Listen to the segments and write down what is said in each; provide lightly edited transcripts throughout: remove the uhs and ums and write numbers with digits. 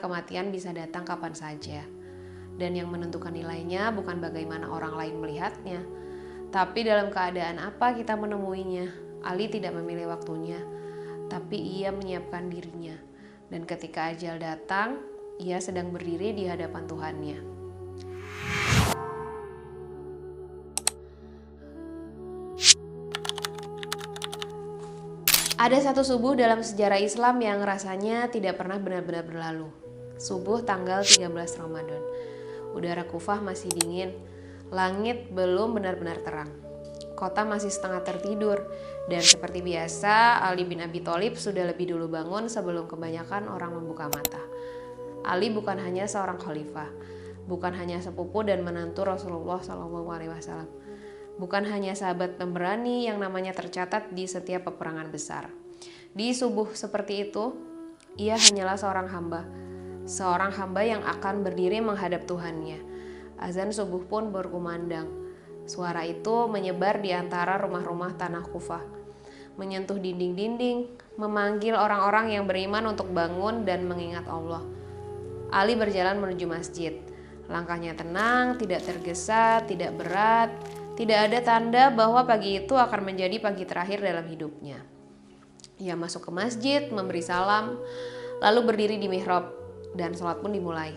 kematian bisa datang kapan saja. Dan yang menentukan nilainya bukan bagaimana orang lain melihatnya, tapi dalam keadaan apa kita menemuinya. Ali tidak memilih waktunya, tapi ia menyiapkan dirinya. Dan ketika ajal datang, ia sedang berdiri di hadapan Tuhannya. Ada satu subuh dalam sejarah Islam yang rasanya tidak pernah benar-benar berlalu. Subuh tanggal 13 Ramadan. Udara Kufah masih dingin, langit belum benar-benar terang. Kota masih setengah tertidur, dan seperti biasa Ali bin Abi Thalib sudah lebih dulu bangun sebelum kebanyakan orang membuka mata. Ali bukan hanya seorang khalifah, bukan hanya sepupu dan menantu Rasulullah SAW. Bukan hanya sahabat pemberani yang namanya tercatat di setiap peperangan besar. Di subuh seperti itu, ia hanyalah seorang hamba yang akan berdiri menghadap Tuhannya. Azan subuh pun berkumandang. Suara itu menyebar di antara rumah-rumah tanah Kufah, menyentuh dinding-dinding, memanggil orang-orang yang beriman untuk bangun dan mengingat Allah. Ali berjalan menuju masjid. Langkahnya tenang, tidak tergesa, tidak berat. Tidak ada tanda bahwa pagi itu akan menjadi pagi terakhir dalam hidupnya. Ia masuk ke masjid, memberi salam, lalu berdiri di mihrab, dan sholat pun dimulai.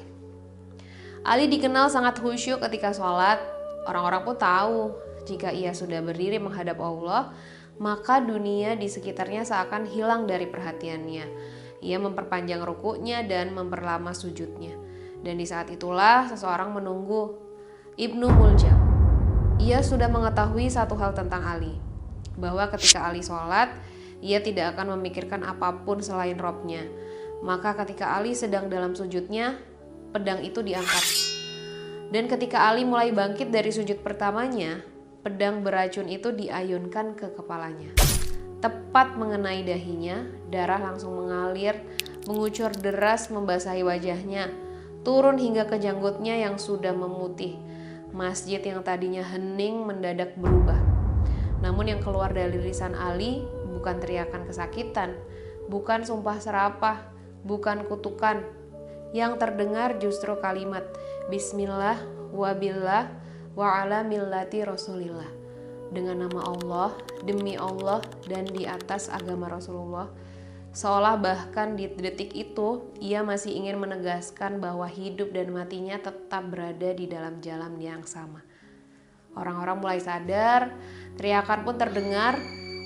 Ali dikenal sangat khusyuk ketika sholat. Orang-orang pun tahu, jika ia sudah berdiri menghadap Allah, maka dunia di sekitarnya seakan hilang dari perhatiannya. Ia memperpanjang rukuknya dan memperlama sujudnya. Dan di saat itulah seseorang menunggu, Ibnu Muljam. Ia sudah mengetahui satu hal tentang Ali, bahwa ketika Ali sholat, ia tidak akan memikirkan apapun selain robnya. Maka ketika Ali sedang dalam sujudnya, pedang itu diangkat. Dan ketika Ali mulai bangkit dari sujud pertamanya, pedang beracun itu diayunkan ke kepalanya. Tepat mengenai dahinya, darah langsung mengalir, mengucur deras membasahi wajahnya, turun hingga ke janggutnya yang sudah memutih. Masjid yang tadinya hening mendadak berubah. Namun yang keluar dari lisan Ali bukan teriakan kesakitan, bukan sumpah serapah, bukan kutukan. Yang terdengar justru kalimat Bismillah wabillah wa ala millati Rasulillah. Dengan nama Allah, demi Allah, dan di atas agama Rasulullah. Seolah bahkan di detik itu ia masih ingin menegaskan bahwa hidup dan matinya tetap berada di dalam jalan yang sama. Orang-orang mulai sadar, teriakan pun terdengar.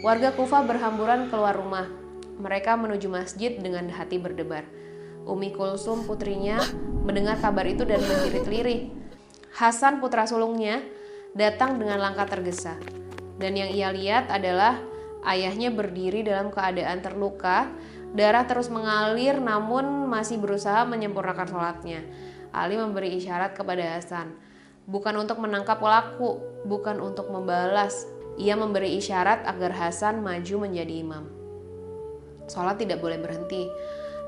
Warga Kufah berhamburan keluar rumah. Mereka menuju masjid dengan hati berdebar. Umi Kulsum putrinya mendengar kabar itu dan menjerit-lirih. Hasan putra sulungnya datang dengan langkah tergesa. Dan yang ia lihat adalah ayahnya berdiri dalam keadaan terluka, darah terus mengalir namun masih berusaha menyempurnakan sholatnya. Ali memberi isyarat kepada Hasan, bukan untuk menangkap pelaku, bukan untuk membalas. Ia memberi isyarat agar Hasan maju menjadi imam. Sholat tidak boleh berhenti.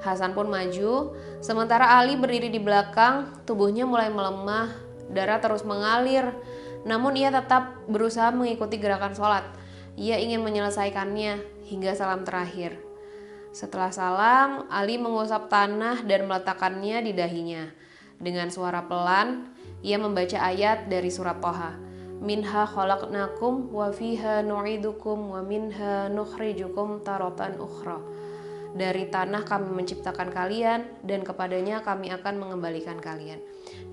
Hasan pun maju, sementara Ali berdiri di belakang, tubuhnya mulai melemah, darah terus mengalir, namun ia tetap berusaha mengikuti gerakan sholat. Ia ingin menyelesaikannya hingga salam terakhir. Setelah salam, Ali mengusap tanah dan meletakkannya di dahinya. Dengan suara pelan, ia membaca ayat dari surat Thaha. Minha khalaqnakum wa fiha nu'idukum wa minha nukhrijukum taratan ukhra. Dari tanah kami menciptakan kalian dan kepadanya kami akan mengembalikan kalian.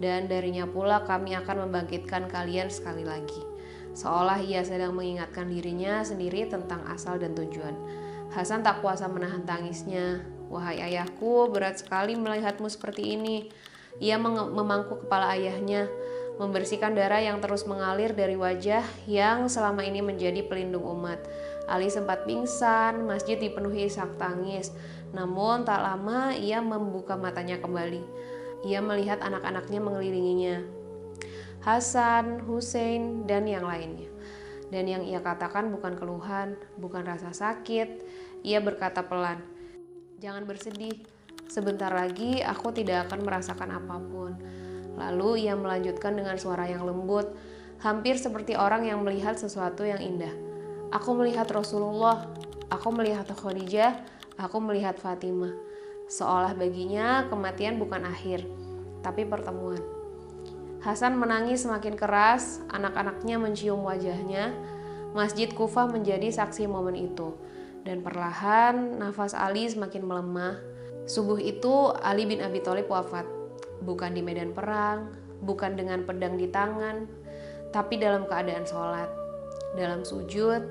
Dan darinya pula kami akan membangkitkan kalian sekali lagi. Seolah ia sedang mengingatkan dirinya sendiri tentang asal dan tujuan. Hasan tak kuasa menahan tangisnya. Wahai ayahku, berat sekali melihatmu seperti ini. Ia memangku kepala ayahnya, membersihkan darah yang terus mengalir dari wajah yang selama ini menjadi pelindung umat. Ali sempat pingsan, masjid dipenuhi isak tangis. Namun tak lama ia membuka matanya kembali. Ia melihat anak-anaknya mengelilinginya. Hasan, Hussein, dan yang lainnya. Dan yang ia katakan bukan keluhan, bukan rasa sakit. Ia berkata pelan, "Jangan bersedih, sebentar lagi aku tidak akan merasakan apapun." Lalu ia melanjutkan dengan suara yang lembut, hampir seperti orang yang melihat sesuatu yang indah. "Aku melihat Rasulullah, aku melihat Khadijah, aku melihat Fatimah. Seolah baginya kematian bukan akhir, tapi pertemuan. Hasan menangis semakin keras, anak-anaknya mencium wajahnya. Masjid Kufah menjadi saksi momen itu. Dan perlahan nafas Ali semakin melemah. Subuh itu Ali bin Abi Thalib wafat. Bukan di medan perang, bukan dengan pedang di tangan, tapi dalam keadaan sholat, dalam sujud,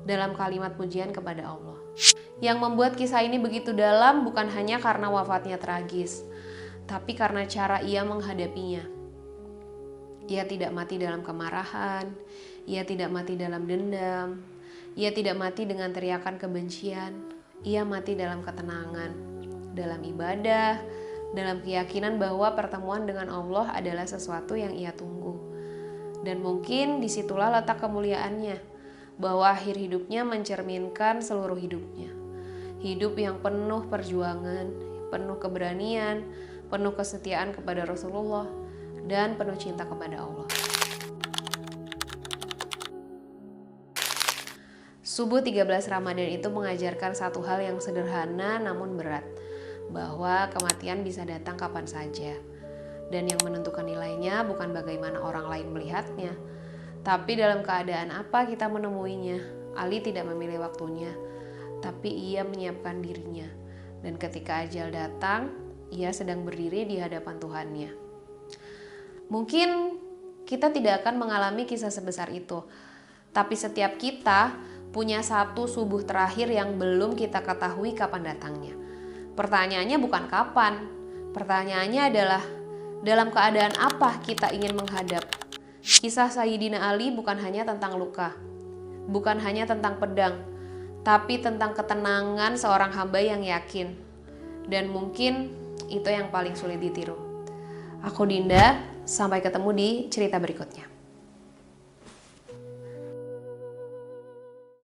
dalam kalimat pujian kepada Allah. Yang membuat kisah ini begitu dalam bukan hanya karena wafatnya tragis, tapi karena cara ia menghadapinya. Ia tidak mati dalam kemarahan, ia tidak mati dalam dendam, ia tidak mati dengan teriakan kebencian, ia mati dalam ketenangan, dalam ibadah, dalam keyakinan bahwa pertemuan dengan Allah adalah sesuatu yang ia tunggu. Dan mungkin disitulah letak kemuliaannya, bahwa akhir hidupnya mencerminkan seluruh hidupnya. Hidup yang penuh perjuangan, penuh keberanian, penuh kesetiaan kepada Rasulullah, dan penuh cinta kepada Allah. Subuh 13 Ramadan itu mengajarkan satu hal yang sederhana namun berat, bahwa kematian bisa datang kapan saja. Dan yang menentukan nilainya bukan bagaimana orang lain melihatnya, tapi dalam keadaan apa kita menemuinya. Ali tidak memilih waktunya, tapi ia menyiapkan dirinya. Dan ketika ajal datang, ia sedang berdiri di hadapan Tuhannya. Mungkin kita tidak akan mengalami kisah sebesar itu, tapi setiap kita punya satu subuh terakhir yang belum kita ketahui kapan datangnya. Pertanyaannya bukan kapan, pertanyaannya adalah dalam keadaan apa kita ingin menghadap. Kisah Sayyidina Ali bukan hanya tentang luka, bukan hanya tentang pedang, tapi tentang ketenangan seorang hamba yang yakin. Dan mungkin itu yang paling sulit ditiru. Aku Dinda, sampai ketemu di cerita berikutnya.